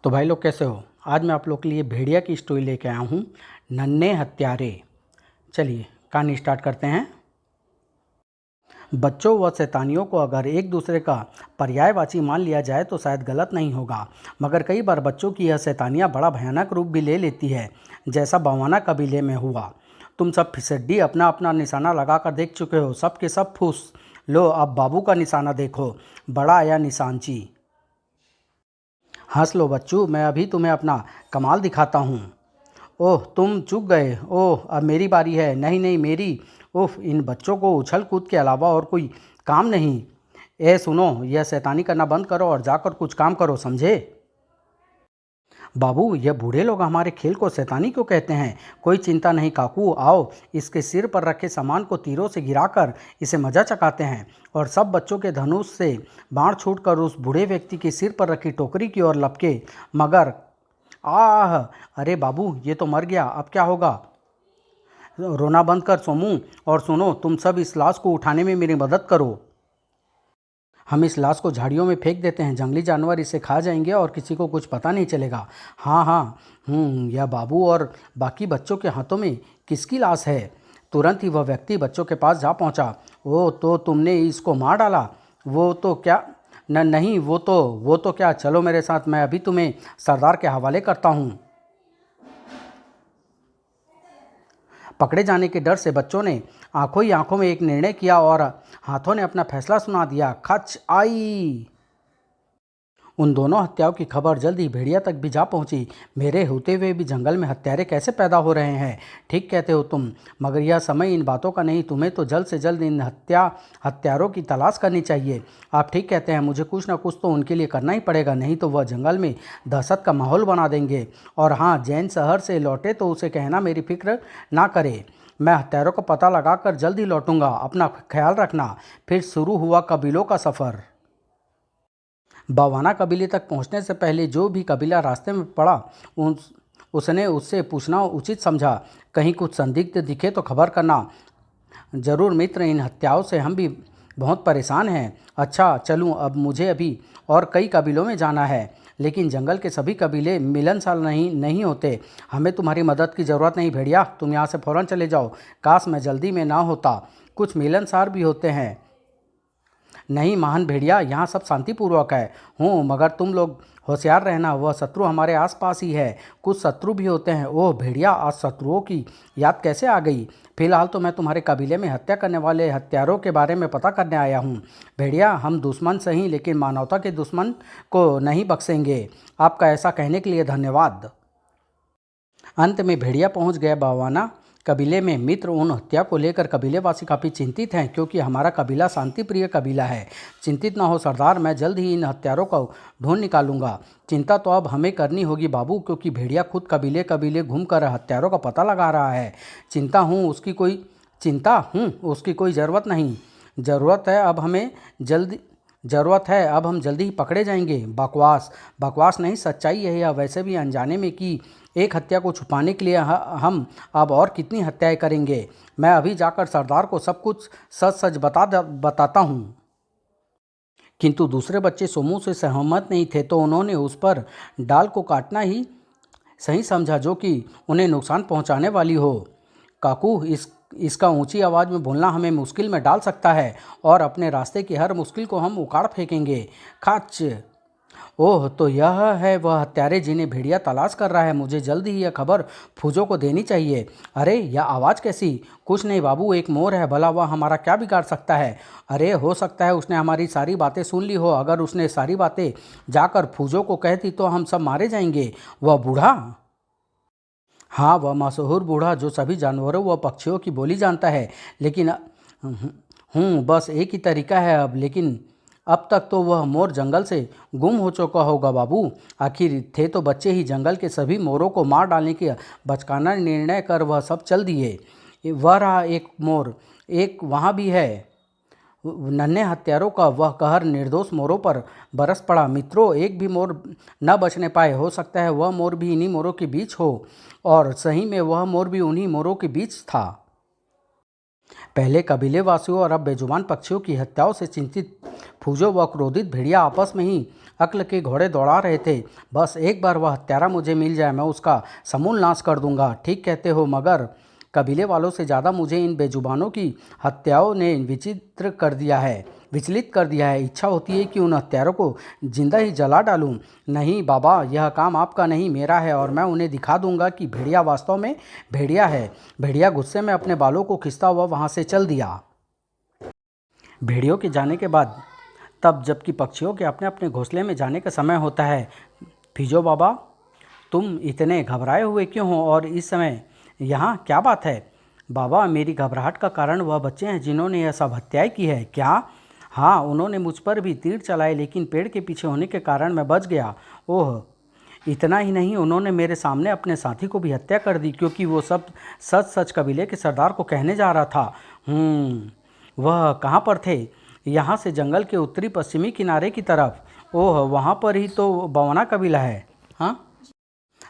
तो भाई लोग कैसे हो। आज मैं आप लोग के लिए भेड़िया की स्टोरी लेके आया हूँ, नन्हे हत्यारे। चलिए कहानी स्टार्ट करते हैं। बच्चों व शैतानियों को अगर एक दूसरे का पर्यायवाची मान लिया जाए तो शायद गलत नहीं होगा, मगर कई बार बच्चों की यह शैतानियाँ बड़ा भयानक रूप भी ले लेती है, जैसा बवाना कबीले में हुआ। तुम सब फिसड्डी अपना अपना निशाना लगा कर देख चुके हो, सब के सब फूस। लो अब बाबू का निशाना देखो, बड़ा आया निशानची। हंस लो बच्चों, मैं अभी तुम्हें अपना कमाल दिखाता हूँ। ओह तुम चूक गए, ओह अब मेरी बारी है। नहीं नहीं मेरी। उफ, इन बच्चों को उछल कूद के अलावा और कोई काम नहीं। ए सुनो, यह शैतानी करना बंद करो और जाकर कुछ काम करो, समझे। बाबू, यह बूढ़े लोग हमारे खेल को शैतानी क्यों कहते हैं। कोई चिंता नहीं काकू, आओ इसके सिर पर रखे सामान को तीरों से गिराकर इसे मजा चकाते हैं। और सब बच्चों के धनुष से बाण छूटकर उस बूढ़े व्यक्ति के सिर पर रखी टोकरी की ओर लपके। मगर आह, अरे बाबू ये तो मर गया, अब क्या होगा। रोना बंद कर सोमू, और सुनो तुम सब इस लाश को उठाने में मेरी मदद करो। हम इस लाश को झाड़ियों में फेंक देते हैं, जंगली जानवर इसे खा जाएंगे और किसी को कुछ पता नहीं चलेगा। हाँ हाँ, यह बाबू और बाकी बच्चों के हाथों में किसकी लाश है। तुरंत ही वह व्यक्ति बच्चों के पास जा पहुंचा। ओ तो तुमने इसको मार डाला। वो तो क्या, न नहीं वो तो क्या, चलो मेरे साथ, मैं अभी तुम्हें सरदार के हवाले करता हूँ। पकड़े जाने के डर से बच्चों ने आंखों ही आंखों में एक निर्णय किया और हाथों ने अपना फैसला सुना दिया। खच आई। उन दोनों हत्याओं की खबर जल्द ही भेड़िया तक भी जा पहुंची। मेरे होते हुए भी जंगल में हत्यारे कैसे पैदा हो रहे हैं। ठीक कहते हो तुम, मगर यह समय इन बातों का नहीं। तुम्हें तो जल्द से जल्द इन हत्यारों की तलाश करनी चाहिए। आप ठीक कहते हैं, मुझे कुछ ना कुछ तो उनके लिए करना ही पड़ेगा, नहीं तो वह जंगल में दहशत का माहौल बना देंगे। और हाँ, जैन शहर से लौटे तो उसे कहना मेरी फिक्र ना करे। मैं हत्यारों का पता लगाकर जल्द ही लौटूंगा, अपना ख्याल रखना। फिर शुरू हुआ कबीलों का सफ़र। बवाना कबीले तक पहुंचने से पहले जो भी कबीला रास्ते में पड़ा उसने उससे पूछना उचित समझा। कहीं कुछ संदिग्ध दिखे तो खबर करना। जरूर मित्र, इन हत्याओं से हम भी बहुत परेशान हैं। अच्छा चलूं, अब मुझे अभी और कई कबीलों में जाना है, लेकिन जंगल के सभी कबीले मिलनसार नहीं होते। हमें तुम्हारी मदद की ज़रूरत नहीं भेड़िया, तुम यहाँ से फ़ौरन चले जाओ। काश मैं जल्दी में ना होता। कुछ मिलनसार भी होते हैं। नहीं महान भेड़िया, यहाँ सब शांतिपूर्वक है। मगर तुम लोग होशियार रहना, वह शत्रु हमारे आसपास ही है। कुछ शत्रु भी होते हैं। ओह भेड़िया, आज शत्रुओं की याद कैसे आ गई। फिलहाल तो मैं तुम्हारे कबीले में हत्या करने वाले हत्यारों के बारे में पता करने आया हूँ। भेड़िया, हम दुश्मन सही, लेकिन मानवता के दुश्मन को नहीं बख्शेंगे। आपका ऐसा कहने के लिए धन्यवाद। अंत में भेड़िया पहुंच गया बवाना कबीले में। मित्र, उन हत्या को लेकर कबीलेवासी काफ़ी चिंतित हैं, क्योंकि हमारा कबीला शांति प्रिय कबीला है। चिंतित ना हो सरदार, मैं जल्द ही इन हत्यारों को ढूंढ निकालूंगा। चिंता तो अब हमें करनी होगी बाबू, क्योंकि भेड़िया खुद कबीले कबीले घूमकर हत्यारों का पता लगा रहा है। उसकी कोई ज़रूरत नहीं। ज़रूरत है अब हम जल्दी ही पकड़े जाएंगे। बकवास बकवास नहीं, सच्चाई यही है। वैसे भी अनजाने में कि एक हत्या को छुपाने के लिए हम अब और कितनी हत्याएं करेंगे। मैं अभी जाकर सरदार को सब कुछ सच सच बताता हूँ। किंतु दूसरे बच्चे सोमू से सहमत नहीं थे, तो उन्होंने उस पर डाल को काटना ही सही समझा, जो कि उन्हें नुकसान पहुंचाने वाली हो। काकू, इसका ऊंची आवाज़ में बोलना हमें मुश्किल में डाल सकता है, और अपने रास्ते की हर मुश्किल को हम उखाड़ फेंकेंगे। खच। ओह, तो यह है वह हत्यारे जिन्हें भेड़िया तलाश कर रहा है। मुझे जल्दी ही यह खबर फौजों को देनी चाहिए। अरे यह आवाज़ कैसी। कुछ नहीं बाबू, एक मोर है, भला वह हमारा क्या बिगाड़ सकता है। अरे हो सकता है उसने हमारी सारी बातें सुन ली हो। अगर उसने सारी बातें जाकर फौजों को कहती तो हम सब मारे जाएंगे। वह बूढ़ा, हाँ वह मशहूर बूढ़ा जो सभी जानवरों व पक्षियों की बोली जानता है। लेकिन बस एक ही तरीका है अब, लेकिन अब तक तो वह मोर जंगल से गुम हो चुका होगा बाबू। आखिर थे तो बच्चे ही, जंगल के सभी मोरों को मार डालने की बचकाना निर्णय कर वह सब चल दिए। वह रहा एक मोर, एक वहाँ भी है। नन्हे हत्यारों का वह कहर निर्दोष मोरों पर बरस पड़ा। मित्रों, एक भी मोर न बचने पाए। हो सकता है वह मोर भी इन्हीं मोरों के बीच हो, और सही में वह मोर भी उन्हीं मोरों के बीच था। पहले कबीलेवासियों और अब बेजुबान पक्षियों की हत्याओं से चिंतित फौजों व क्रोधित भेड़िया आपस में ही अक्ल के घोड़े दौड़ा रहे थे। बस एक बार वह हत्यारा मुझे मिल जाए, मैं उसका समूल नाश कर दूंगा। ठीक कहते हो, मगर कबीले वालों से ज़्यादा मुझे इन बेजुबानों की हत्याओं ने विचलित कर दिया है। इच्छा होती है कि उन हत्यारों को जिंदा ही जला डालूं। नहीं बाबा, यह काम आपका नहीं, मेरा है, और मैं उन्हें दिखा दूंगा कि भेड़िया वास्तव में भेड़िया है। भेड़िया गुस्से में अपने बालों को खींचता हुआ वहां से चल दिया। भेड़ियों के जाने के बाद तब जबकि पक्षियों के अपने अपने घोंसले में जाने का समय होता है। फिजो बाबा, तुम इतने घबराए हुए क्यों हो और इस समय यहाँ क्या बात है? बाबा, मेरी घबराहट का कारण वह बच्चे हैं जिन्होंने यह सब हत्याएं की है। क्या? हाँ, उन्होंने मुझ पर भी तीर चलाए, लेकिन पेड़ के पीछे होने के कारण मैं बच गया। ओह, इतना ही नहीं, उन्होंने मेरे सामने अपने साथी को भी हत्या कर दी, क्योंकि वो सब सच सच कबीले के सरदार को कहने जा रहा था। वह कहाँ पर थे? यहाँ से जंगल के उत्तरी पश्चिमी किनारे की तरफ। ओह, वहाँ पर ही तो बवाना कबीला है। हाँ,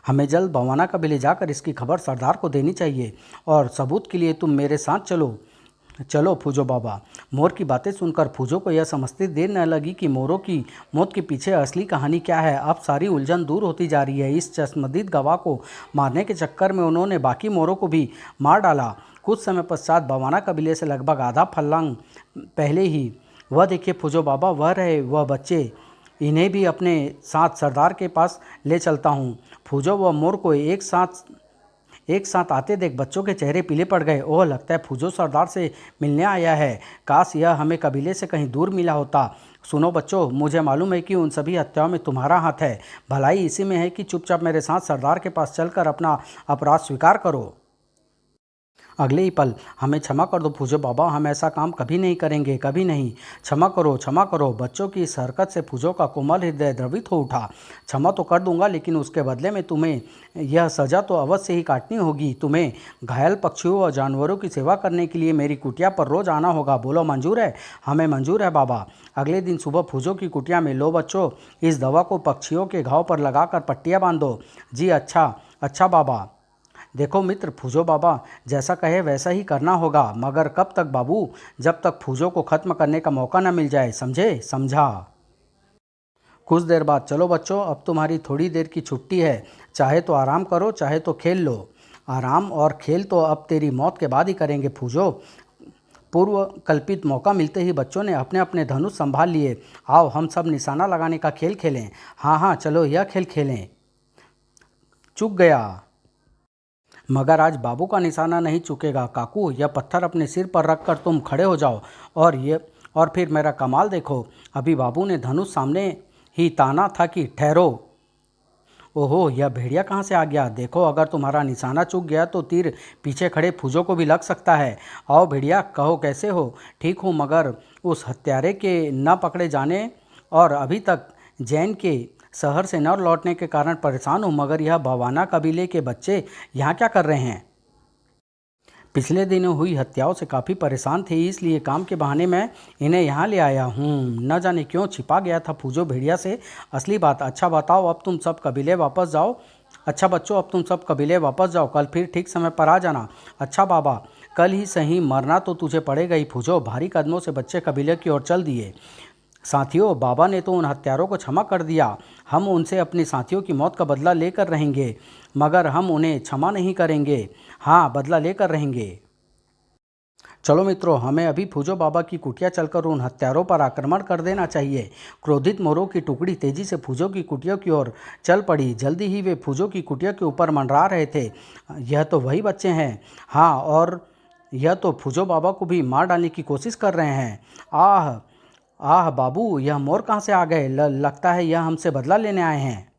हमें जल्द बवाना कबीले जाकर इसकी खबर सरदार को देनी चाहिए, और सबूत के लिए तुम मेरे साथ चलो। चलो फूजो बाबा। मोर की बातें सुनकर फूजो को यह समझते देर न लगी कि मोरों की मौत के पीछे असली कहानी क्या है। अब सारी उलझन दूर होती जा रही है। इस चश्मदीद गवाह को मारने के चक्कर में उन्होंने बाकी मोरों को भी मार डाला। कुछ समय पश्चात बवाना कबीले से लगभग आधा फर्लांग पहले ही, वह देखिए फूजो बाबा, वह रहे वह बच्चे। इन्हें भी अपने साथ सरदार के पास ले चलता हूँ। फूजो व मोर को एक साथ आते देख बच्चों के चेहरे पीले पड़ गए। ओह, लगता है फूजो सरदार से मिलने आया है। काश यह हमें कबीले से कहीं दूर मिला होता। सुनो बच्चों, मुझे मालूम है कि उन सभी हत्याओं में तुम्हारा हाथ है। भलाई इसी में है कि चुपचाप मेरे साथ सरदार के पास चलकर अपना अपराध स्वीकार करो। अगले ही पल, हमें क्षमा कर दो फूजो बाबा, हम ऐसा काम कभी नहीं करेंगे, कभी नहीं। क्षमा करो, क्षमा करो। बच्चों की इस हरकत से फूजो का कोमल हृदय द्रवित हो उठा। क्षमा तो कर दूंगा, लेकिन उसके बदले में तुम्हें यह सज़ा तो अवश्य ही काटनी होगी। तुम्हें घायल पक्षियों और जानवरों की सेवा करने के लिए मेरी कुटिया पर रोज आना होगा। बोलो, मंजूर है? हमें मंजूर है बाबा। अगले दिन सुबह फूजो की कुटिया में, लो बच्चों, इस दवा को पक्षियों के घाव पर लगाकर पट्टियाँ बांध दो। जी अच्छा, अच्छा बाबा। देखो मित्र, फूजो बाबा जैसा कहे वैसा ही करना होगा, मगर कब तक बाबू? जब तक फूजो को खत्म करने का मौका न मिल जाए, समझे? समझा। कुछ देर बाद, चलो बच्चों, अब तुम्हारी थोड़ी देर की छुट्टी है। चाहे तो आराम करो, चाहे तो खेल लो। आराम और खेल तो अब तेरी मौत के बाद ही करेंगे फूजो। पूर्व कल्पित मौका मिलते ही बच्चों ने अपने अपने धनुष संभाल लिए। आओ हम सब निशाना लगाने का खेल खेलें। हाँ हाँ, चलो यह खेल खेलें। चूक गया, मगर आज बाबू का निशाना नहीं चुकेगा। काकू, यह पत्थर अपने सिर पर रखकर तुम खड़े हो जाओ, और फिर मेरा कमाल देखो। अभी बाबू ने धनुष सामने ही ताना था कि ठहरो। ओहो, यह भेड़िया कहाँ से आ गया? देखो, अगर तुम्हारा निशाना चूक गया तो तीर पीछे खड़े फूजों को भी लग सकता है। आओ भेड़िया, कहो कैसे हो? ठीक हूँ, मगर उस हत्यारे के न पकड़े जाने और अभी तक जैन के शहर से न लौटने के कारण परेशान हूँ। मगर यह बवाना कबीले के बच्चे यहाँ क्या कर रहे हैं? पिछले दिनों हुई हत्याओं से काफ़ी परेशान थे, इसलिए काम के बहाने मैं इन्हें यहाँ ले आया हूँ। न जाने क्यों छिपा गया था फूजो भेड़िया से असली बात। अच्छा बताओ, अब तुम सब कबीले वापस जाओ। अच्छा बच्चों, अब तुम सब कबीले वापस जाओ, कल फिर ठीक समय पर आ जाना। अच्छा बाबा, कल ही सही, मरना तो तुझे पड़ेगा ही फूजो। भारी कदमों से बच्चे कबीले की ओर चल दिए। साथियों, बाबा ने तो उन हत्यारों को क्षमा कर दिया। हम उनसे अपने साथियों की मौत का बदला लेकर रहेंगे, मगर हम उन्हें क्षमा नहीं करेंगे। हाँ, बदला लेकर रहेंगे। चलो मित्रों, हमें अभी फूजो बाबा की कुटिया चलकर उन हत्यारों पर आक्रमण कर देना चाहिए। क्रोधित मोरों की टुकड़ी तेजी से फूजो की कुटिया की ओर चल पड़ी। जल्दी ही वे फूजो की कुटिया के ऊपर मंडरा रहे थे। यह तो वही बच्चे हैं। हाँ, और यह तो फूजो बाबा को भी मार डालने की कोशिश कर रहे हैं। आह आह बाबू, यह मोर कहाँ से आ गए? लगता है यह हमसे बदला लेने आए हैं।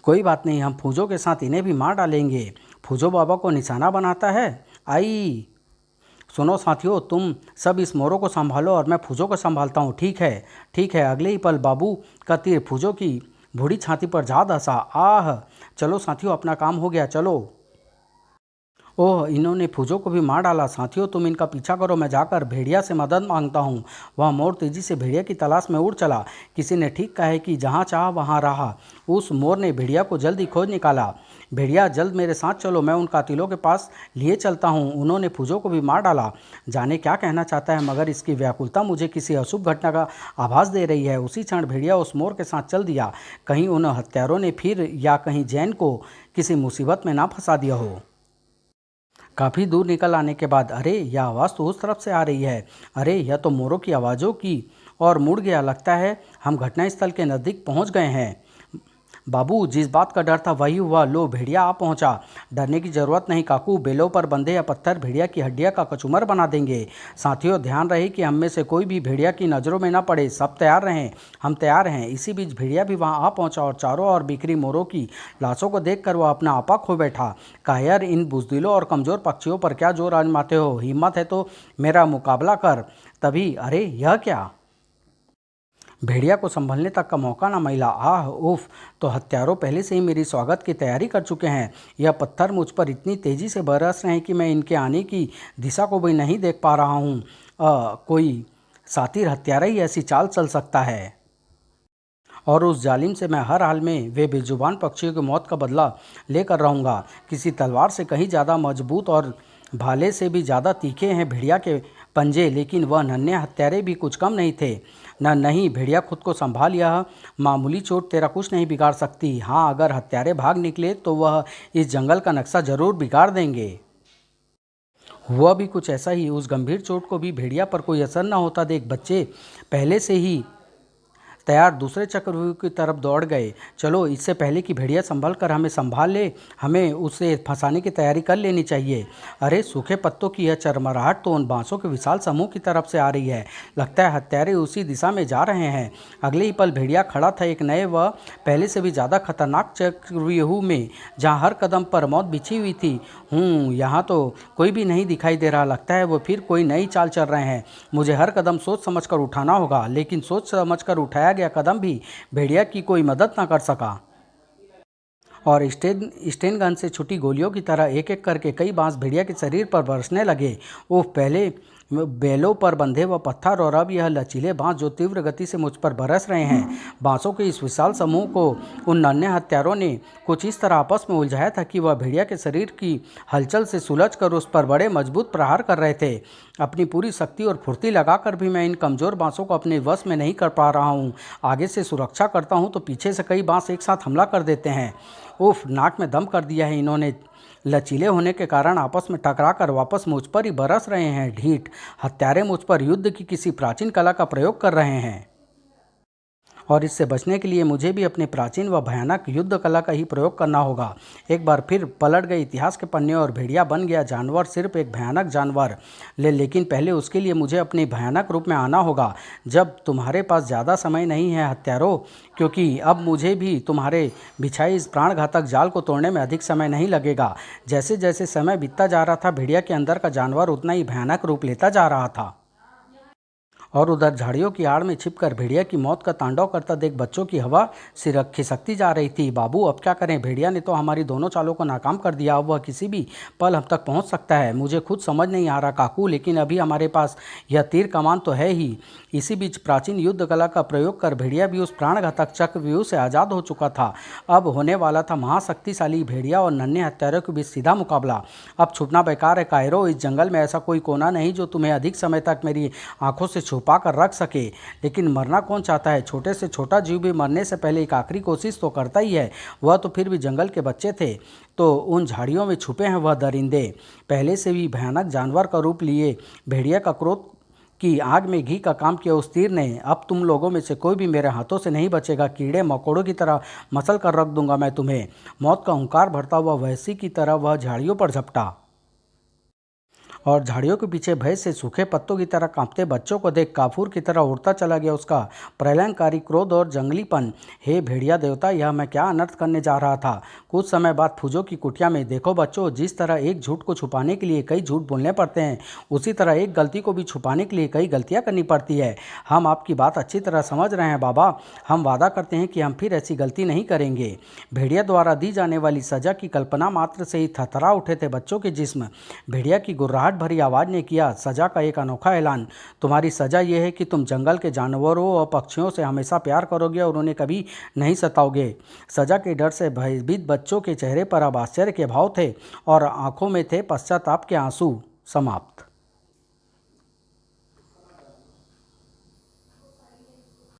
कोई बात नहीं, हम फूजो के साथ इन्हें भी मार डालेंगे। फूजो बाबा को निशाना बनाता है। आई, सुनो साथियों, तुम सब इस मोरों को संभालो और मैं फूजो को संभालता हूँ। ठीक है, ठीक है। अगले ही पल बाबू का तीर फूजो की बूढ़ी छाती पर जा धंसा। आह, चलो साथियों, अपना काम हो गया, चलो। ओह, इन्होंने फूजो को भी मार डाला। साथियों, तुम इनका पीछा करो, मैं जाकर भेड़िया से मदद मांगता हूँ। वह मोर तेजी से भेड़िया की तलाश में उड़ चला। किसी ने ठीक कहा है कि जहाँ चाह वहाँ रहा। उस मोर ने भेड़िया को जल्दी खोज निकाला। भेड़िया जल्द मेरे साथ चलो, मैं उन कातिलों के पास लिए चलता हूँ। उन्होंने फूजों को भी मार डाला। जाने क्या कहना चाहता है, मगर इसकी व्याकुलता मुझे किसी अशुभ घटना का आभास दे रही है। उसी क्षण भेड़िया उस मोर के साथ चल दिया। कहीं उन हत्यारों ने फिर या कहीं जैन को किसी मुसीबत में ना फंसा दिया हो। काफ़ी दूर निकल आने के बाद अरे यह आवाज़ तो उस तरफ से आ रही है। अरे यह तो मोरों की आवाज़ों की और मुड़ गया। लगता है हम घटनास्थल के नज़दीक पहुंच गए हैं। बाबू, जिस बात का डर था वही हुआ। लो, भेड़िया आ पहुंचा। डरने की जरूरत नहीं काकू, बेलों पर बंधे या पत्थर भेड़िया की हड्डियां का कचूमर बना देंगे। साथियों, ध्यान रहे कि हम में से कोई भी भेड़िया की नज़रों में ना पड़े। सब तैयार रहें, हम तैयार हैं। इसी बीच भेड़िया भी वहां आ पहुंचा और चारों ओर बिखरी मोरों की लाशों को देखकर वह अपना आपा खो बैठा। कहा, यार इन बुजदिलों और कमज़ोर पक्षियों पर क्या जोर आजमाते हो? हिम्मत है तो मेरा मुकाबला कर। तभी अरे यह क्या! भेड़िया को संभलने तक का मौका ना मिला। आह उफ, तो हत्यारों पहले से ही मेरी स्वागत की तैयारी कर चुके हैं। यह पत्थर मुझ पर इतनी तेजी से बरस रहे हैं कि मैं इनके आने की दिशा को भी नहीं देख पा रहा हूँ। कोई सातिर हत्यारा ही ऐसी चाल चल सकता है। और उस जालिम से मैं हर हाल में वे बेजुबान पक्षियों की मौत का बदला लेकर रहूँगा। किसी तलवार से कहीं ज़्यादा मजबूत और भाले से भी ज़्यादा तीखे हैं भेड़िया के पंजे, लेकिन वह नन्हे हत्यारे भी कुछ कम नहीं थे। न नहीं, भेड़िया खुद को संभाल, यह मामूली चोट तेरा कुछ नहीं बिगाड़ सकती। हाँ, अगर हत्यारे भाग निकले तो वह इस जंगल का नक्शा जरूर बिगाड़ देंगे। हुआ भी कुछ ऐसा ही। उस गंभीर चोट को भी भेड़िया पर कोई असर न होता देख बच्चे पहले से ही तैयार दूसरे चक्रव्यूह की तरफ दौड़ गए। चलो, इससे पहले कि भेड़िया संभल कर हमें संभाल ले, हमें उसे फंसाने की तैयारी कर लेनी चाहिए। अरे सूखे पत्तों की यह चरमराहट तो उन बांसों के विशाल समूह की तरफ से आ रही है। लगता है हत्यारे उसी दिशा में जा रहे हैं। अगले ही पल भेड़िया खड़ा था एक नए व पहले से भी ज़्यादा खतरनाक चक्रव्यूह में, जहाँ हर कदम पर मौत बिछी हुई थी। यहाँ तो कोई भी नहीं दिखाई दे रहा। लगता है वो फिर कोई नई चाल चल रहे हैं। मुझे हर कदम सोच समझ कर उठाना होगा। लेकिन सोच समझ कर उठाया गया कदम भी भेड़िया की कोई मदद न कर सका। और स्टेन गन से छुटी गोलियों की तरह एक एक करके कई बांस भेड़िया के शरीर पर बरसने लगे। वो पहले बेलों पर बंधे हुए पत्थर और अब यह लचीले बांस जो तीव्र गति से मुझ पर बरस रहे हैं। बांसों के इस विशाल समूह को उन नन्हे हत्यारों ने कुछ इस तरह आपस में उलझाया था कि वह भेड़िया के शरीर की हलचल से सुलझकर उस पर बड़े मजबूत प्रहार कर रहे थे। अपनी पूरी शक्ति और फुर्ती लगाकर भी मैं इन कमज़ोर बांसों को अपने वश में नहीं कर पा रहा हूँ। आगे से सुरक्षा करता हूँ तो पीछे से कई बांस एक साथ हमला कर देते हैं। उफ, नाक में दम कर दिया है इन्होंने। लचीले होने के कारण आपस में टकराकर वापस मुझ पर ही बरस रहे हैं। ढीठ हत्यारे मुझ पर युद्ध की किसी प्राचीन कला का प्रयोग कर रहे हैं। और इससे बचने के लिए मुझे भी अपने प्राचीन व भयानक युद्ध कला का ही प्रयोग करना होगा। एक बार फिर पलट गए इतिहास के पन्ने और भेड़िया बन गया जानवर, सिर्फ एक भयानक जानवर। लेकिन पहले उसके लिए मुझे अपने भयानक रूप में आना होगा। जब तुम्हारे पास ज़्यादा समय नहीं है हत्यारों, क्योंकि अब मुझे भी तुम्हारे बिछाई इस प्राणघातक जाल को तोड़ने में अधिक समय नहीं लगेगा। जैसे जैसे समय बीतता जा रहा था, भेड़िया के अंदर का जानवर उतना ही भयानक रूप लेता जा रहा था। और उधर झाड़ियों की आड़ में छिपकर भेड़िया की मौत का तांडव करता देख बच्चों की हवा खिसकती जा रही थी। बाबू, अब क्या करें? भेड़िया ने तो हमारी दोनों चालों को नाकाम कर दिया। अब वह किसी भी पल हम तक पहुंच सकता है। मुझे खुद समझ नहीं आ रहा काकू, लेकिन अभी हमारे पास यह तीर कमान तो है ही। इसी बीच प्राचीन युद्ध कला का प्रयोग कर भेड़िया भी उस प्राणघातक चक्रव्यूह से आज़ाद हो चुका था। अब होने वाला था महाशक्तिशाली भेड़िया और नन्हे हत्यारों के बीच सीधा मुकाबला। अब छुपना बेकार है कायरो। इस जंगल में ऐसा कोई कोना नहीं जो तुम्हें अधिक समय तक मेरी आंखों से छुपा कर रख सके। लेकिन मरना कौन चाहता है? छोटे से छोटा जीव भी मरने से पहले एक आखिरी कोशिश तो करता ही है। वह तो फिर भी जंगल के बच्चे थे। तो उन झाड़ियों में छुपे हैं वह दरिंदे, पहले से भी भयानक जानवर का रूप लिए। भेड़िया का क्रोध की आग में घी का काम किया उस तीर ने। अब तुम लोगों में से कोई भी मेरे हाथों से नहीं बचेगा। कीड़े मकोड़ों की तरह मसल कर रख दूंगा मैं तुम्हें। मौत का हुंकार भरता हुआ वैसी की तरह वह झाड़ियों पर झपटा और झाड़ियों के पीछे भय से सूखे पत्तों की तरह कांपते बच्चों को देख काफूर की तरह उड़ता चला गया उसका प्रलयंकारी क्रोध और जंगलीपन। हे भेड़िया देवता, यह मैं क्या अनर्थ करने जा रहा था? कुछ समय बाद फूजों की कुटिया में देखो बच्चों, जिस तरह एक झूठ को छुपाने के लिए कई झूठ बोलने पड़ते हैं, उसी तरह एक गलती को भी छुपाने के लिए कई गलतियाँ करनी पड़ती है। हम आपकी बात अच्छी तरह समझ रहे हैं बाबा। हम वादा करते हैं कि हम फिर ऐसी गलती नहीं करेंगे। भेड़िया द्वारा दी जाने वाली सजा की कल्पना मात्र से ही थरथरा उठे थे बच्चों के जिस्म। भेड़िया की गुर्राहट घबराहट भरी आवाज़ ने किया, सज़ा का एक अनोखा ऐलान। तुम्हारी सज़ा ये है कि तुम जंगल के जानवरों और पक्षियों से हमेशा प्यार करोगे और उन्हें कभी नहीं सताओगे। सज़ा के डर से भयभीत बच्चों के चेहरे पर अब आश्चर्य के भाव थे और आंखों में थे पश्चाताप के आंसू। समाप्त।